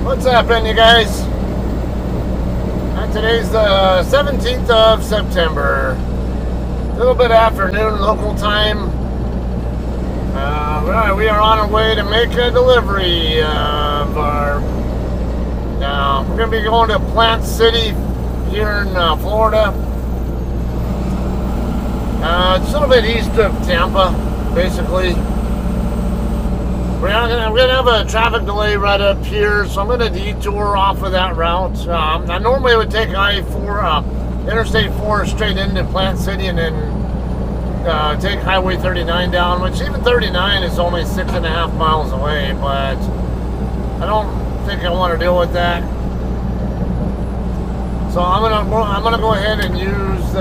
What's happening, you guys? Today's the 17th of September. A little bit afternoon local time. We are on our way to make a delivery of our... we're going to be going to Plant City here in Florida. It's a little bit east of Tampa, basically. We're going to have a traffic delay right up here, so I'm going to detour off of that route. I normally would take I-4, Interstate 4 straight into Plant City and then take Highway 39 down, which even 39 is only 6.5 miles away, but I don't think I want to deal with that. So I'm gonna go ahead and use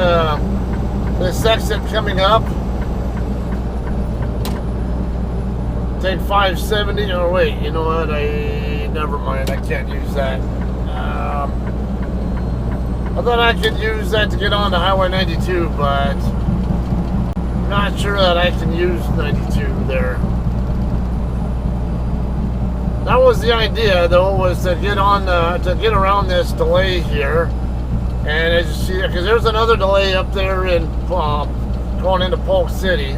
this exit coming up. Take 570, or wait, you know what, never mind, I can't use that. I thought I could use that to get on to Highway 92, but I'm not sure that I can use 92 there. That was the idea, though, was to get on, to get around this delay here. And as you see, because there's another delay up there in, going into Polk City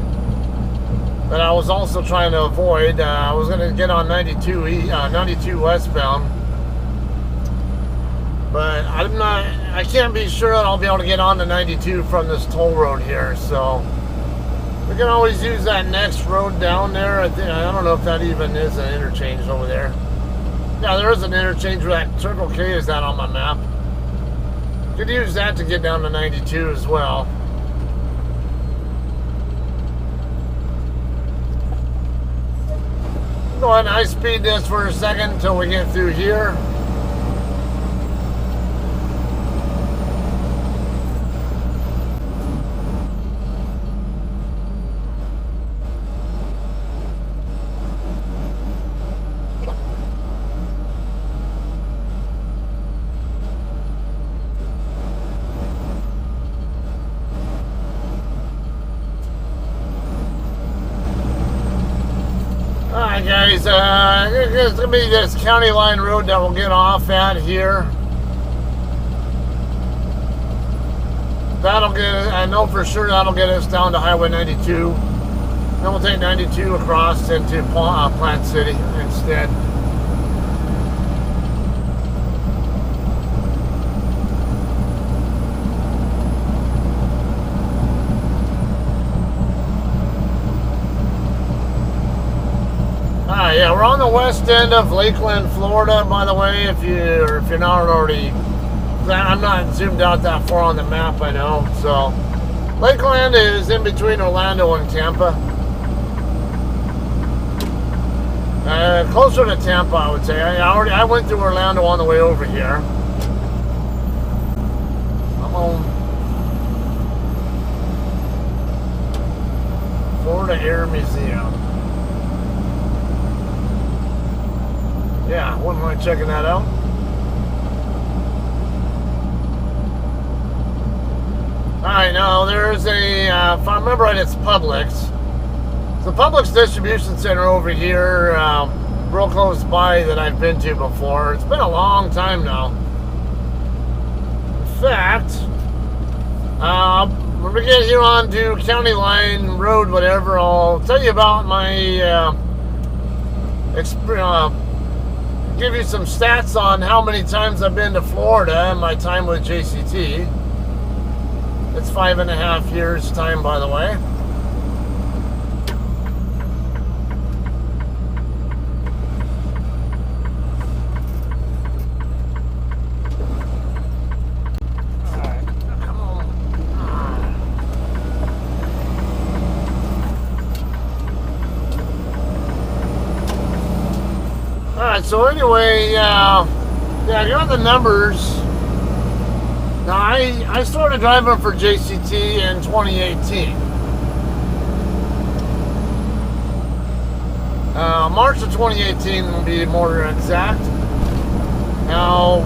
that I was also trying to avoid. I was going to get on 92 westbound, but I can't be sure that I'll be able to get on to 92 from this toll road here, so we can always use that next road down there. I don't know if that even is an interchange over there. Yeah, there is an interchange where that Circle K is that on my map. Could use that to get down to 92 as well. Go ahead and high speed this for a second until we get through here. Alright guys, it's going to be this county line road that we'll get off at here. That'll get, I know for sure that'll get us down to Highway 92. Then we'll take 92 across into Plant City instead. Yeah, we're on the west end of Lakeland, Florida, by the way, if you're not already. I'm not zoomed out that far on the map, I know. So Lakeland is in between Orlando and Tampa. Closer to Tampa, I would say. I went through Orlando on the way over here. I'm on Florida Air Museum. Yeah, wouldn't mind checking that out. Alright, now there's a, if I remember right, it's Publix. It's a Publix distribution center over here, real close by that I've been to before. It's been a long time now. In fact, when we get here on to County Line Road, whatever, I'll tell you about my experience. Give you some stats on how many times I've been to Florida in my time with JCT. It's 5.5 years time, by the way. So anyway, yeah, I got the numbers. Now, I started driving for JCT in 2018. March of 2018 will be more exact. Now,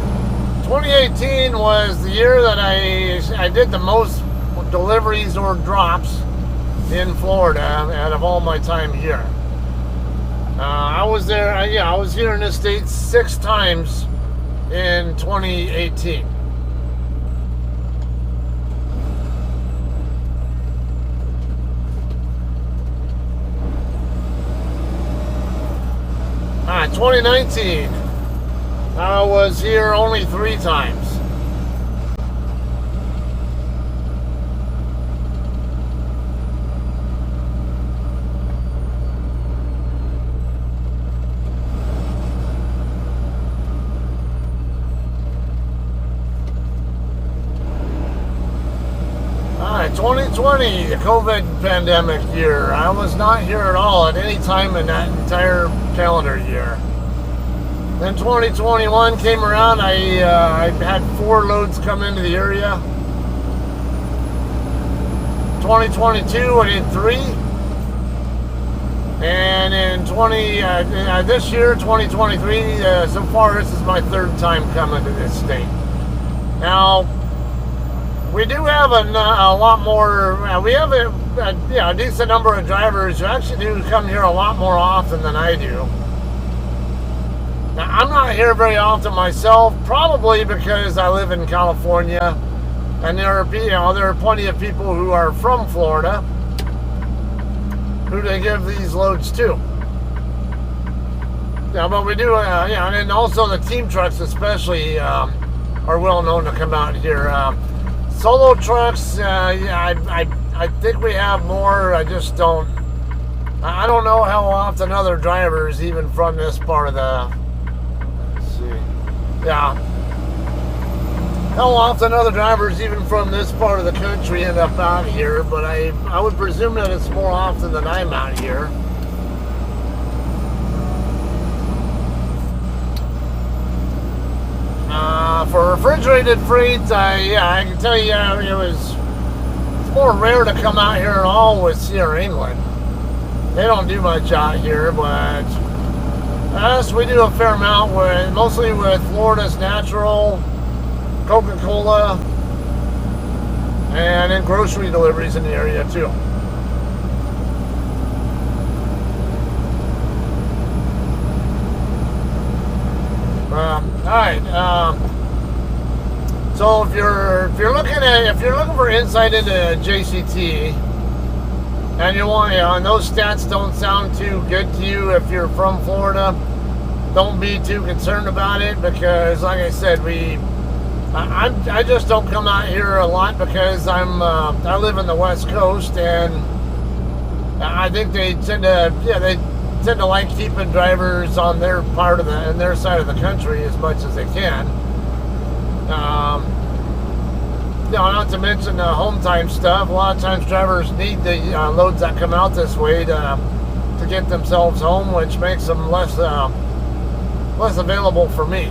2018 was the year that I did the most deliveries or drops in Florida out of all my time here. I was there, yeah, I was here in the States 6 times in 2018. Alright, 2019. I was here only 3 times. Alright, 2020, the COVID pandemic year. I was not here at all at any time in that entire calendar year. Then 2021 came around. I had 4 loads come into the area. 2022, I did 3. And in this year, 2023, so far this is my 3rd time coming to this state. Now, we do have a lot more. We have a decent number of drivers who actually do come here a lot more often than I do. Now, I'm not here very often myself, probably because I live in California, and there are plenty of people who are from Florida who they give these loads to. Yeah, but we do, and then also the team trucks especially are well known to come out here. Solo trucks, I think we have more. I just don't. I don't know how often other drivers, even from this part of the. Let's see. Yeah. How often other drivers, even from this part of the country, end up out here? But I would presume that it's more often than I'm out here. For refrigerated freight, I can tell you it's more rare to come out here at all with Sierra England. They don't do much out here, but us, we do a fair amount mostly with Florida's Natural, Coca-Cola, and then grocery deliveries in the area too. All right. So if you're looking for insight into JCT, and and those stats don't sound too good to you if you're from Florida, don't be too concerned about it, because like I said, I just don't come out here a lot because I live in the West Coast, and I think they tend to like keeping drivers on their their side of the country as much as they can. Not to mention the home time stuff. A lot of times drivers need the loads that come out this way to get themselves home, which makes them less available for me.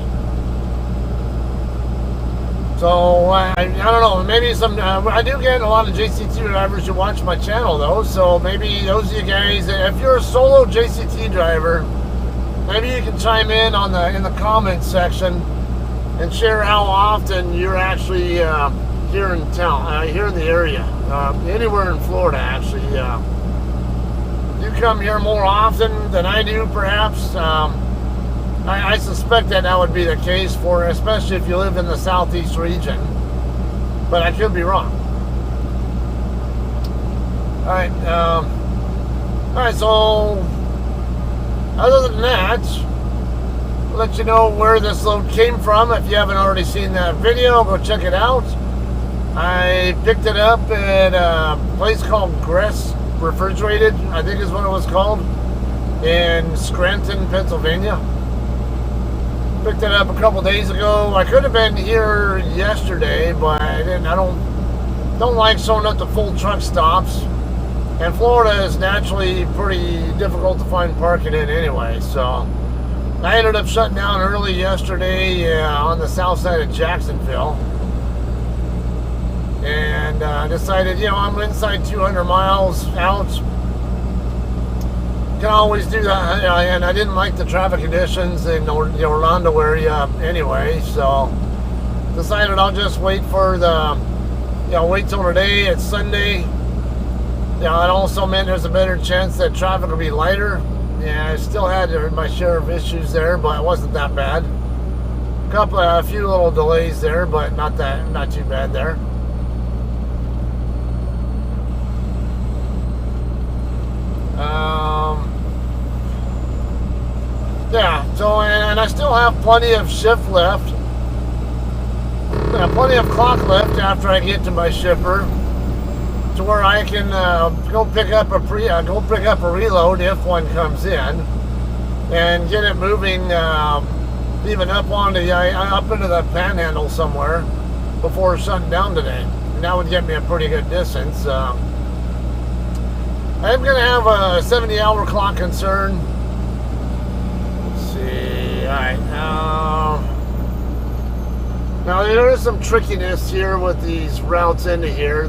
So I don't know. Maybe I do get a lot of JCT drivers who watch my channel though. So maybe those of you guys, if you're a solo JCT driver, maybe you can chime in in the comments section and share how often you're actually here in town, here in the area, anywhere in Florida actually. You come here more often than I do, perhaps. I suspect that would be the case especially if you live in the southeast region, but I could be wrong. All right. So other than that, I'll let you know where this load came from. If you haven't already seen that video, go check it out. I picked it up at a place called Gress Refrigerated, I think is what it was called, in Scranton, Pennsylvania. Picked it up a couple days ago. I could have been here yesterday, but I didn't. I don't like showing up to full truck stops, and Florida is naturally pretty difficult to find parking in anyway. So I ended up shutting down early yesterday on the south side of Jacksonville, and decided, I'm inside 200 miles out. Can always do that, and I didn't like the traffic conditions in the Orlando area anyway, so decided I'll just wait for wait till today. It's Sunday. It also meant there's a better chance that traffic will be lighter Yeah, I still had my share of issues there, but it wasn't that bad. A few little delays there, but not too bad there. Yeah, so, and I still have plenty of shift left. Plenty of clock left after I get to my shipper, to where I can go pick up a reload if one comes in, and get it moving even up into the panhandle somewhere before shutting down today. And that would get me a pretty good distance. I'm going to have a 70-hour clock concern. Let's see. All right. Now there is some trickiness here with these routes into here.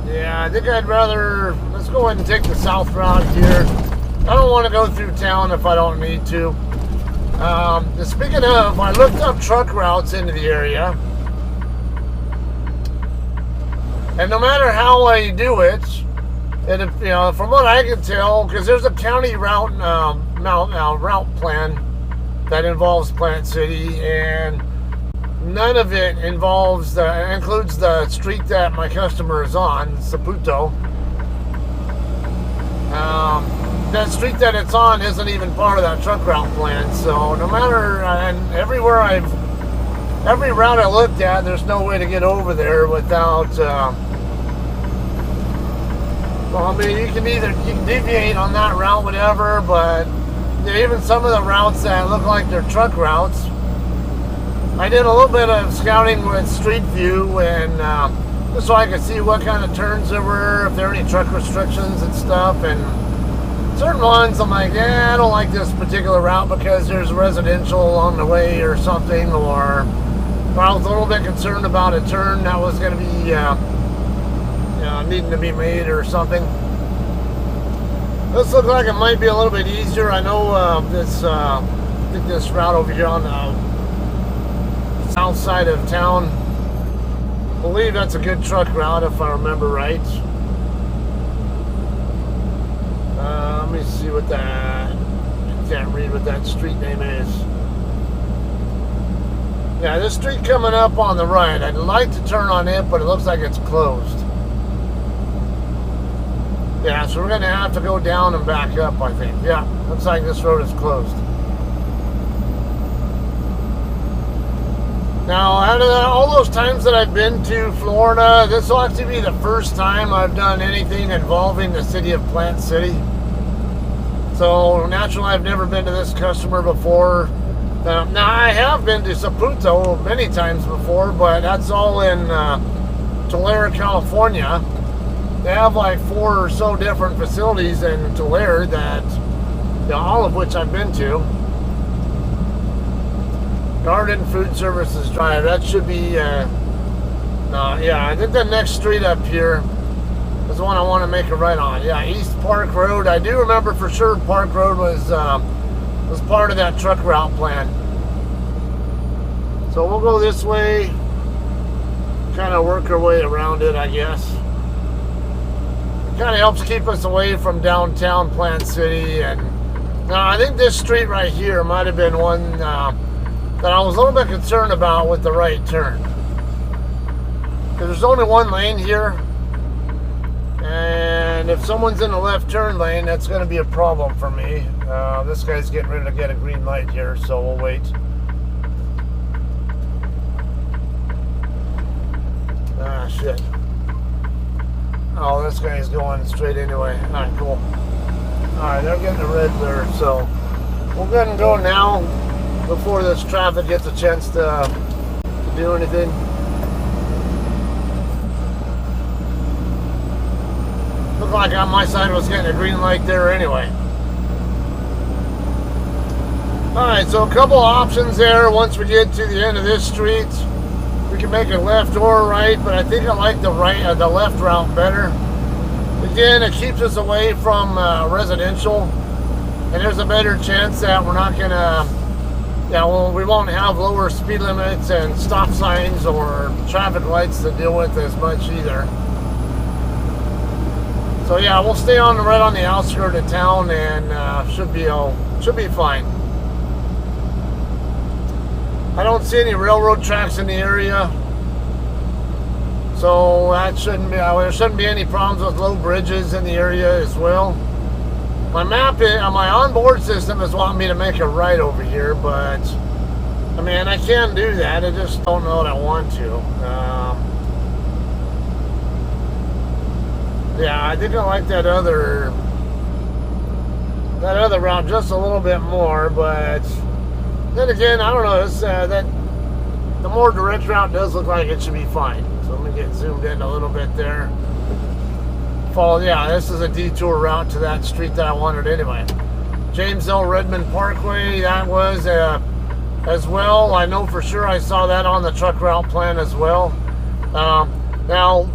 Yeah, I think I'd rather, let's go ahead and take the south route here. I don't want to go through town if I don't need to. Speaking of, I looked up truck routes into the area. And no matter how I do it, and from what I can tell, because there's a county route route plan that involves Plant City, and none of it includes the street that my customer is on, Saputo. That street that it's on isn't even part of that truck route plan. So no matter, and every route I looked at, there's no way to get over there without. Well, I mean, you can deviate on that route, whatever, but even some of the routes that look like they're truck routes, I did a little bit of scouting with Street View, and just so I could see what kind of turns there were, if there were any truck restrictions and stuff. And certain ones, I'm like, yeah, I don't like this particular route because there's residential along the way or something, or I was a little bit concerned about a turn that was going to be needing to be made or something. This looks like it might be a little bit easier. I know I think this route over here on the south side of town, I believe that's a good truck route if I remember right. Let me see what I can't read what that street name is. Yeah, this street coming up on the right, I'd like to turn on it, but it looks like it's closed. Yeah, so we're going to have to go down and back up, I think. Yeah, looks like this road is closed. Now, out of all those times that I've been to Florida, this will actually be the first time I've done anything involving the city of Plant City. So, naturally, I've never been to this customer before. Now, I have been to Saputo many times before, but that's all in Tulare, California. They have like 4 or so different facilities in Tulare that, all of which I've been to. Garden Food Services Drive. That should be, yeah, I think the next street up here is the one I want to make a right on. Yeah, East Park Road. I do remember for sure Park Road was part of that truck route plan. So we'll go this way, kind of work our way around it, I guess. Kind of helps keep us away from downtown Plant City. And now I think this street right here might have been one that I was a little bit concerned about with the right turn, because there's only one lane here, and if someone's in the left turn lane, that's going to be a problem for me. This guy's getting ready to get a green light here, so we'll wait. Ah, shit. Oh, this guy's going straight anyway. Alright, cool. Alright, they're getting the red there, so we'll go ahead and go now before this traffic gets a chance to do anything. Looked like on my side was getting a green light there anyway. Alright, so a couple options there. Once we get to the end of this street, we can make a left or right, but I think I like the left route better. Again, it keeps us away from residential, and there's a better chance that we're not gonna, we won't have lower speed limits and stop signs or traffic lights to deal with as much either. So yeah, we'll stay on right on the outskirts of town, and should be fine. I don't see any railroad tracks in the area, so that shouldn't be. There shouldn't be any problems with low bridges in the area as well. My my onboard system is wanting me to make a right over here, but I mean I can do that. I just don't know that I want to. Yeah, I think I like that other route just a little bit more, but then again, I don't know. It's, that the more direct route does look like it should be fine. So let me get zoomed in a little bit there. Yeah, this is a detour route to that street that I wanted anyway. James L. Redmond Parkway, that was as well. I know for sure I saw that on the truck route plan as well. Now,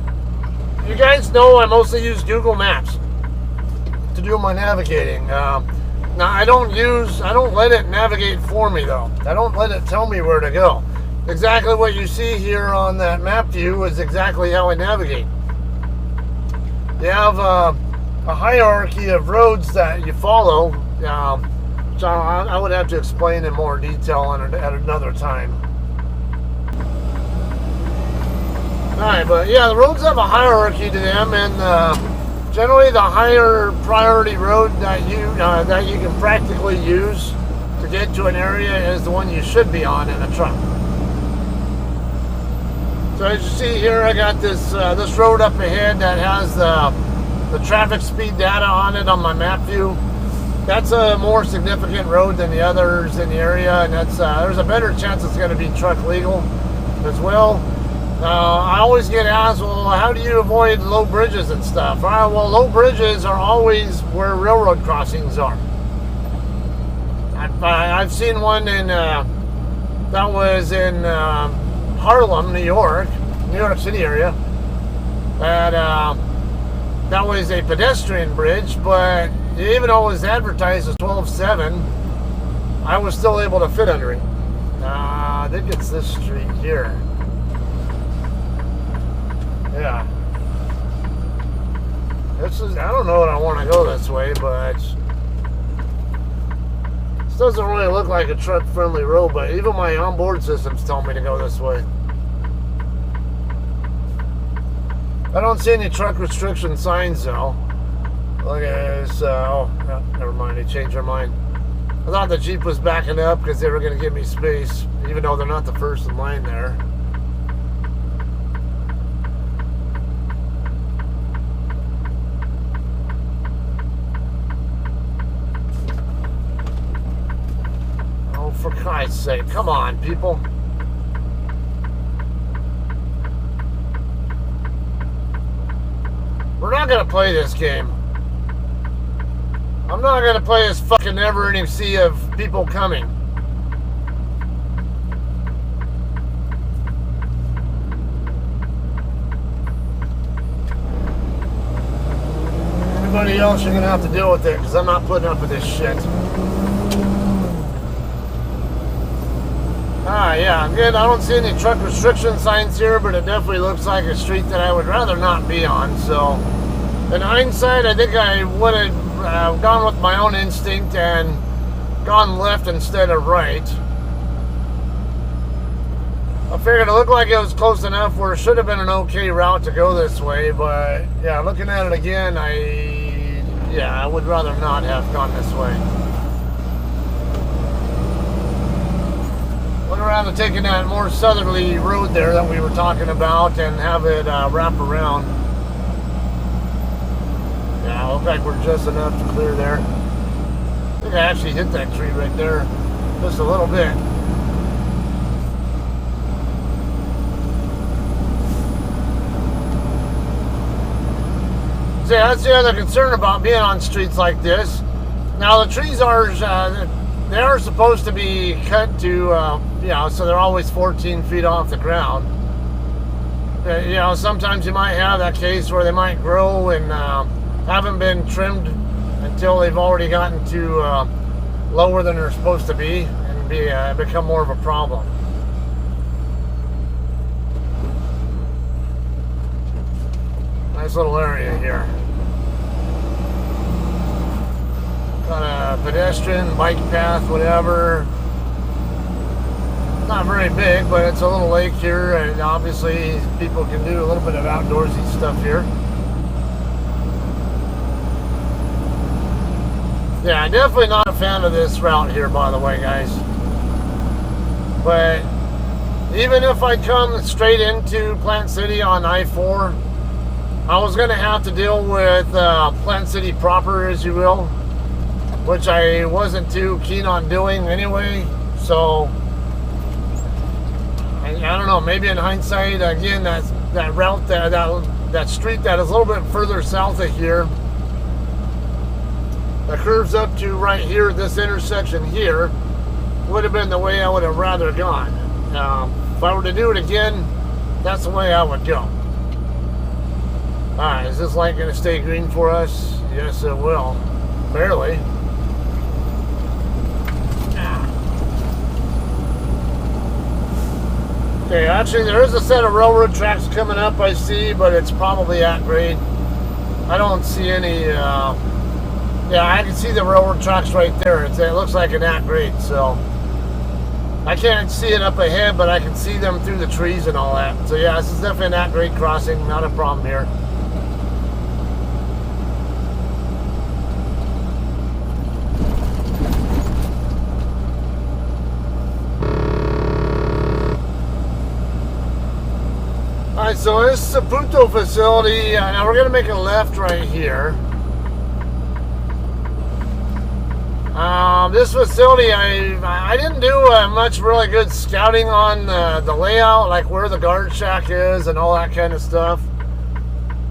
you guys know I mostly use Google Maps to do my navigating. Now I don't let it navigate for me though. I don't let it tell me where to go. Exactly what you see here on that map view is exactly how I navigate. You have a hierarchy of roads that you follow, so I would have to explain in more detail at another time. Alright, but yeah, the roads have a hierarchy to them, and generally the higher priority road that you can practically use to get to an area is the one you should be on in a truck. So as you see here, I got this road up ahead that has the traffic speed data on it on my map view. That's a more significant road than the others in the area, and that's there's a better chance it's going to be truck legal as well. I always get asked, well, how do you avoid low bridges and stuff? Well, low bridges are always where railroad crossings are. I've seen one in that was in Harlem, New York City area. That was a pedestrian bridge, but even though it was advertised as 12.7, I was still able to fit under it. I think it's this street here. Yeah. I don't know that I want to go this way, but this doesn't really look like a truck-friendly road, but even my onboard systems tell me to go this way. I don't see any truck restriction signs, though. Look at this. Oh, never mind. They changed their mind. I thought the Jeep was backing up because they were going to give me space, even though they're not the first in line there. For Christ's sake, come on, people. We're not gonna play this game. I'm not gonna play this fucking never-ending sea of people coming. Anybody else, you're gonna have to deal with it, because I'm not putting up with this shit. Yeah, good. I don't see any truck restriction signs here, but it definitely looks like a street that I would rather not be on. So, in hindsight, I think I would have gone with my own instinct and gone left instead of right. I figured it looked like it was close enough where it should have been an okay route to go this way, but yeah, looking at it again, I would rather not have gone this way. Around and taking that more southerly road there that we were talking about and have it wrap around. Yeah, looks like we're just enough to clear there. I think I actually hit that tree right there just a little bit. See, that's the other concern about being on streets like this. Now the trees are they are supposed to be cut to so they're always 14 feet off the ground. Sometimes you might have that case where they might grow and haven't been trimmed until they've already gotten to lower than they're supposed to be and become more of a problem. Nice little area here. Got a pedestrian, bike path, whatever. Not very big, but it's a little lake here, and obviously people can do a little bit of outdoorsy stuff here. Yeah, I'm definitely not a fan of this route here, by the way, guys. But even if I come straight into Plant City on I-4, I was going to have to deal with Plant City proper, as you will, which I wasn't too keen on doing anyway. So I don't know, maybe in hindsight, again, that route, that street that is a little bit further south of here, that curves up to right here, this intersection here, would have been the way I would have rather gone. If I were to do it again, that's the way I would go. Alright, is this light going to stay green for us? Yes, it will. Barely. Okay, actually there is a set of railroad tracks coming up, I see, but it's probably at grade. I don't see any, yeah, I can see the railroad tracks right there. It looks like an at grade, so I can't see it up ahead, but I can see them through the trees and all that. So yeah, this is definitely an at grade crossing, not a problem here. Alright, so this Saputo facility, now we're going to make a left right here. This facility, I didn't do much really good scouting on the layout, like where the guard shack is and all that kind of stuff.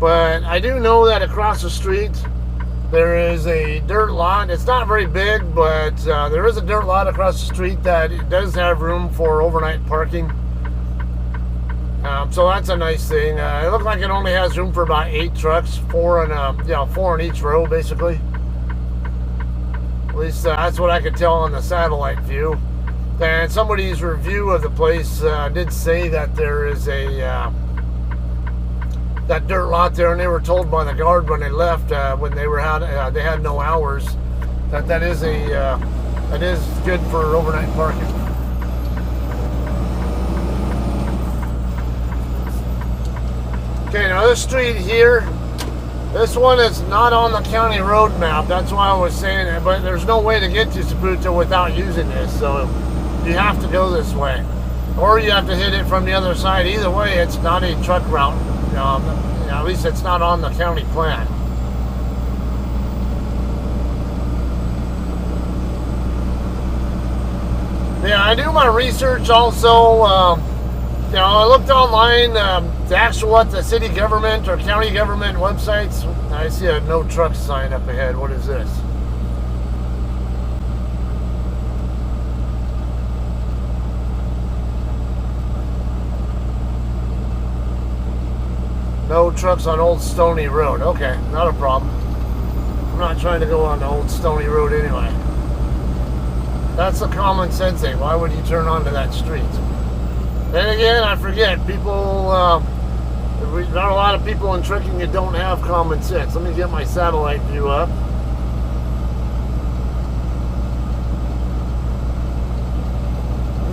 But I do know that across the street there is a dirt lot. It's not very big, but there is a dirt lot across the street that does have room for overnight parking. So that's a nice thing. It looks like it only has room for about 8 trucks, 4 in each row, basically. At least that's what I could tell on the satellite view. And somebody's review of the place did say that there is a that dirt lot there, and they were told by the guard when they left, when they had no hours, that is good for overnight parking. Okay, now this street here, this one is not on the county road map. That's why I was saying it, but there's no way to get to Saputo without using this, so you have to go this way. Or you have to hit it from the other side. Either way, it's not a truck route. At least it's not on the county plan. Yeah, I do my research also. I looked online, the city government or county government websites. I see a no truck sign up ahead. What is this? No trucks on Old Stony Road. Okay, not a problem. I'm not trying to go on the Old Stony Road anyway. That's a common sense thing. Why would you turn onto that street? Then again, I forget, people, there's not a lot of people in trucking that don't have common sense. Let me get my satellite view up.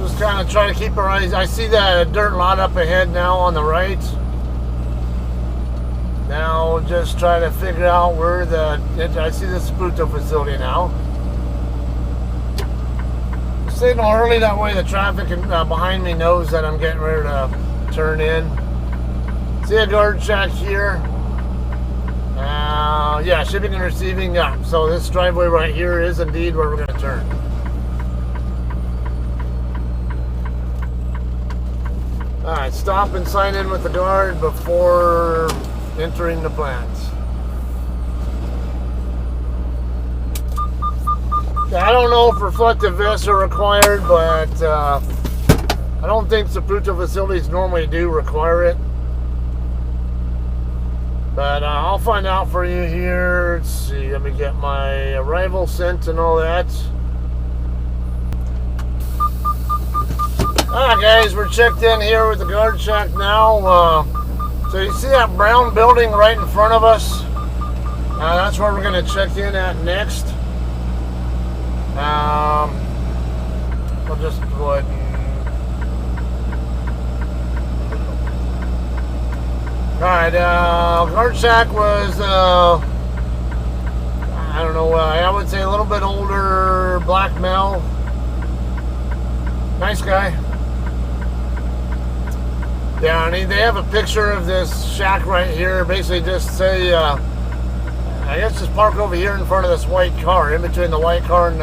Just kind of try to keep our eyes. I see that dirt lot up ahead now on the right. Now just try to figure out where I see the Saputo facility now. Signal early, that way the traffic behind me knows that I'm getting ready to turn in. See a guard shack here. Yeah, shipping and receiving. Yeah, so this driveway right here is indeed where we're going to turn. Alright, stop and sign in with the guard before entering the plant. I don't know if reflective vests are required, but I don't think Saputo facilities normally do require it. But I'll find out for you here. Let's see, let me get my arrival sent and all that. Alright guys, we're checked in here with the guard shack now. So you see that brown building right in front of us? That's where we're going to check in at next. I'll just go ahead and... Alright, guard shack was, I don't know, I would say a little bit older, black male. Nice guy. Yeah, and they have a picture of this shack right here. Basically just say, I guess just park over here in front of this white car, in between the white car and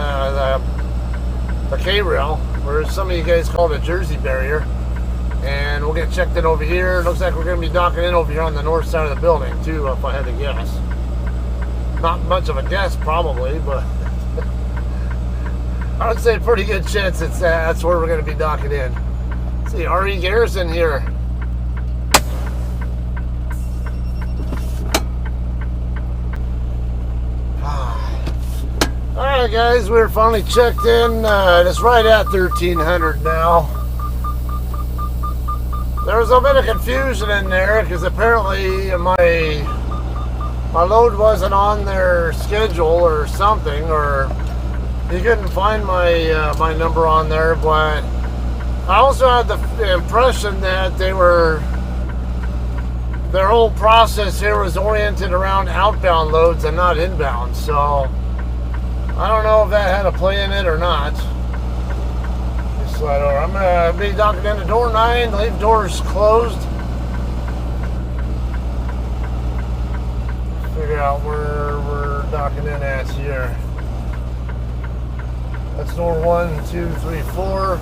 the K-rail, or some of you guys call it a Jersey barrier. And we'll get checked in over here. Looks like we're going to be docking in over here on the north side of the building too, if I had to guess. Not much of a guess probably, but I would say a pretty good chance that's where we're going to be docking in. Let's see, R.E. Garrison here. Alright guys, we're finally checked in. It's right at 1300 now. There was a bit of confusion in there because apparently my load wasn't on their schedule or something, or you couldn't find my my number on there. But I also had the impression that their whole process here was oriented around outbound loads and not inbound. So I don't know if that had a play in it or not. Just slide over. I'm going to be docking into door 9, leave doors closed. Figure out where we're docking in at here. That's door 1, 2, 3, 4.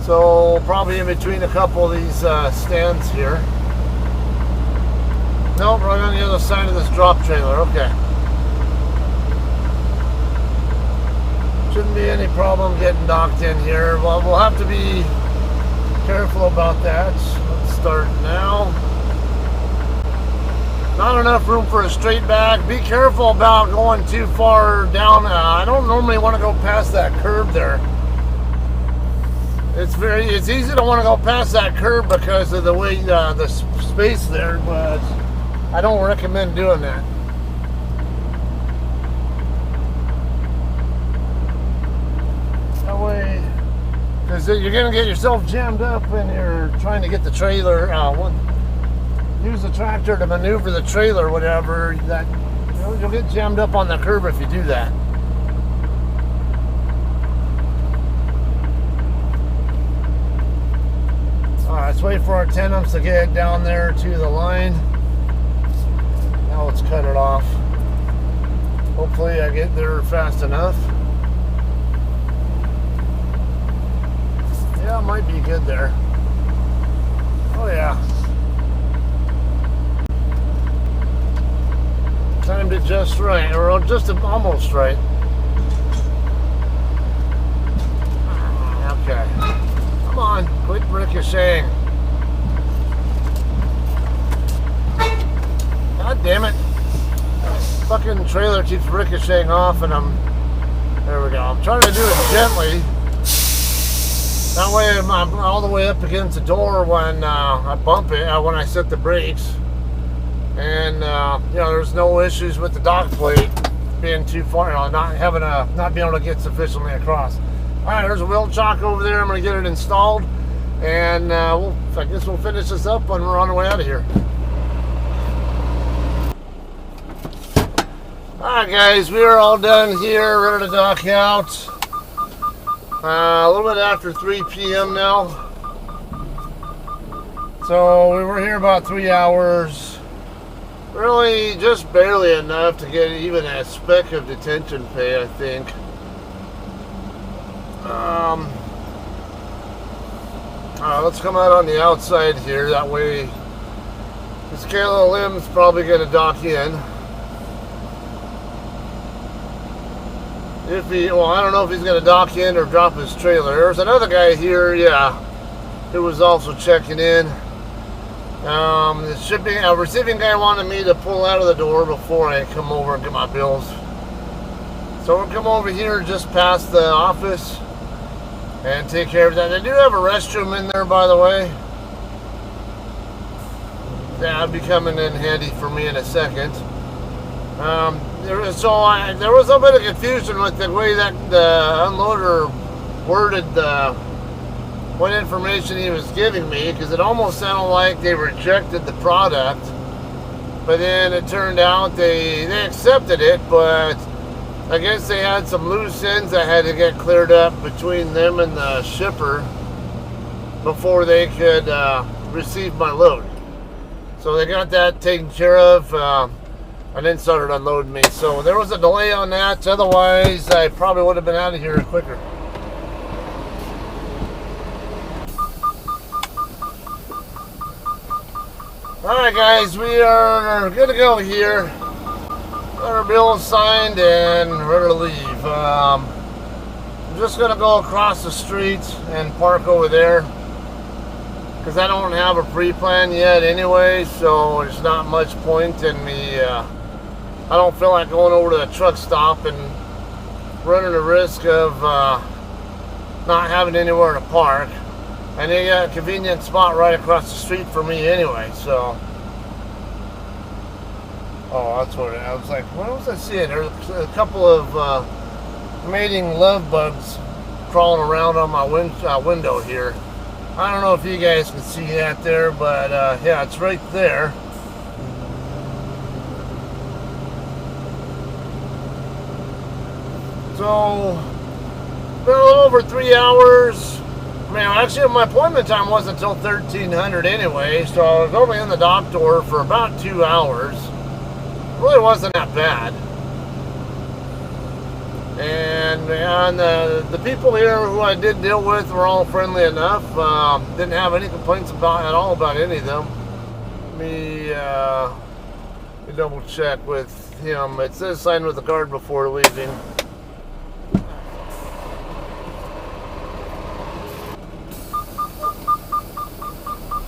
So probably in between a couple of these stands here. Nope, right on the other side of this drop trailer. Okay. Shouldn't be any problem getting docked in here. Well, we'll have to be careful about that. Let's start now. Not enough room for a straight back. Be careful about going too far down. I don't normally want to go past that curb there. It's easy to want to go past that curb because of the way the space there, but I don't recommend doing that. That way, because you're going to get yourself jammed up when you're trying to get the trailer. Use the tractor to maneuver the trailer, whatever. That you'll get jammed up on the curb if you do that. Alright, let's wait for our tandems to get down there to the line. Now let's cut it off. Hopefully I get there fast enough. Yeah, it might be good there. Oh yeah. Timed it just right, or just almost right. Okay. Come on, quit ricocheting. God damn it. Fucking trailer keeps ricocheting off and there we go. I'm trying to do it gently. That way I'm all the way up against the door when I bump it, when I set the brakes. And you know, there's no issues with the dock plate being too far, not being able to get sufficiently across. All right, there's a wheel chock over there. I'm going to get it installed, and I guess we'll finish this up when we're on our way out of here. All right, guys, we are all done here, ready to dock out. A little bit after 3 p.m. now. So we were here about 3 hours. Really just barely enough to get even a speck of detention pay, I think. Let's come out on the outside here. That way, this Kayla Lim's probably going to dock in. Well, I don't know if he's going to dock in or drop his trailer. There's another guy here, yeah, who was also checking in. The receiving guy wanted me to pull out of the door before I come over and get my bills. So we'll come over here just past the office and take care of that. They do have a restroom in there, by the way. That'll be coming in handy for me in a second. there was a bit of confusion with the way that the unloader worded what information he was giving me, because it almost sounded like they rejected the product, but then it turned out they accepted it, but I guess they had some loose ends that had to get cleared up between them and the shipper before they could receive my load. So they got that taken care of, and then started unloading me. So there was a delay on that. Otherwise, I probably would have been out of here quicker. Alright guys, we are good to go here. Got our bill signed and ready to leave. I'm just going to go across the street and park over there, because I don't have a pre-plan yet anyway, so there's not much point in me. I don't feel like going over to the truck stop and running the risk of not having anywhere to park. And they got a convenient spot right across the street for me anyway, so. Oh, that's what I was like, what was I seeing? There's a couple of mating love bugs crawling around on my window here. I don't know if you guys can see that there, but yeah, it's right there. So, been a little over 3 hours. I mean, actually, my appointment time wasn't until 1300 anyway, so I was only in the doctor for about 2 hours. It really wasn't that bad. And the people here who I did deal with were all friendly enough. Didn't have any complaints at all about any of them. Let me double check with him. It says sign with the card before leaving.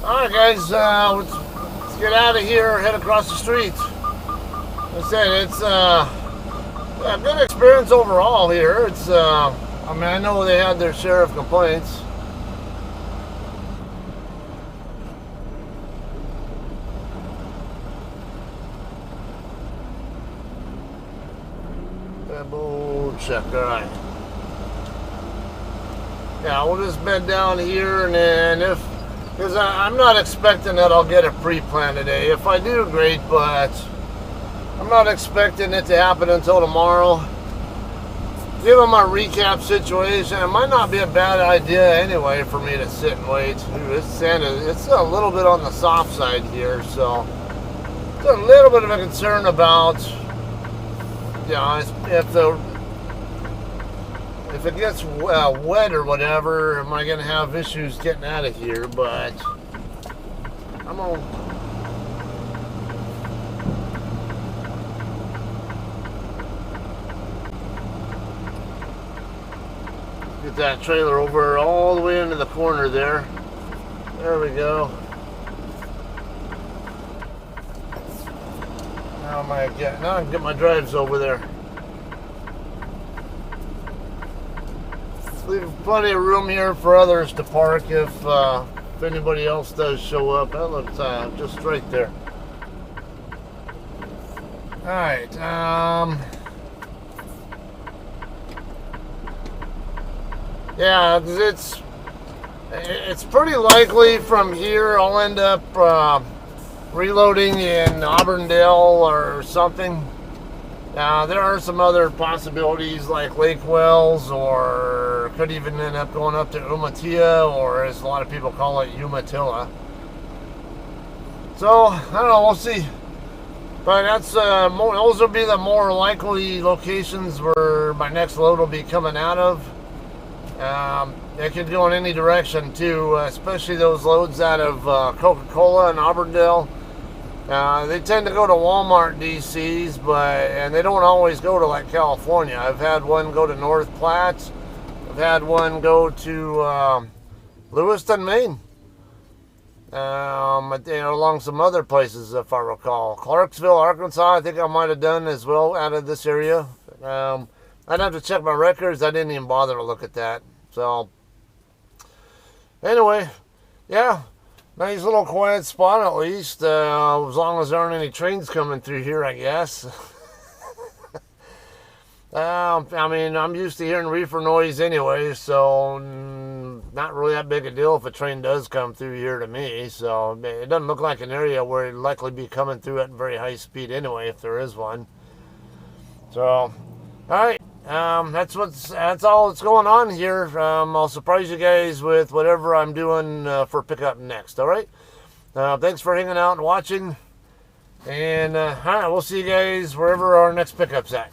Alright guys, let's get out of here, head across the street. Like I said, it's a good experience overall here. It's, I mean, I know they had their share of complaints. Double check, alright. Yeah, we'll just bed down here, and then because I'm not expecting that I'll get a pre-plan today. If I do, great, but I'm not expecting it to happen until tomorrow. Given my recap situation, it might not be a bad idea anyway for me to sit and wait. It's a little bit on the soft side here, so it's a little bit of a concern about, you know, if it gets wet or whatever, am I going to have issues getting out of here? But I'm going to get that trailer over all the way into the corner there. There we go. Now I can get my drives over there. Leave plenty of room here for others to park if anybody else does show up. That looks just right there. Alright, yeah, it's pretty likely from here I'll end up reloading in Auburndale or something. There are some other possibilities like Lake Wells, or could even end up going up to Umatilla, or as a lot of people call it, Umatilla. So, I don't know, we'll see. But that's those will be the more likely locations where my next load will be coming out of. It could go in any direction too, especially those loads out of Coca-Cola and Auburndale. They tend to go to Walmart DCs, and they don't always go to like California. I've had one go to North Platte. I've had one go to Lewiston, Maine. Along some other places, if I recall. Clarksville, Arkansas, I think I might have done as well out of this area. I'd have to check my records. I didn't even bother to look at that. So, anyway, yeah. Nice little quiet spot at least, as long as there aren't any trains coming through here, I guess. I mean, I'm used to hearing reefer noise anyway, so not really that big a deal if a train does come through here to me. So it doesn't look like an area where it'd likely be coming through at very high speed anyway, if there is one. So, all right, that's all that's going on here. I'll surprise you guys with whatever I'm doing for pickup next. All right, thanks for hanging out and watching, and all right, we'll see you guys wherever our next pickup's at.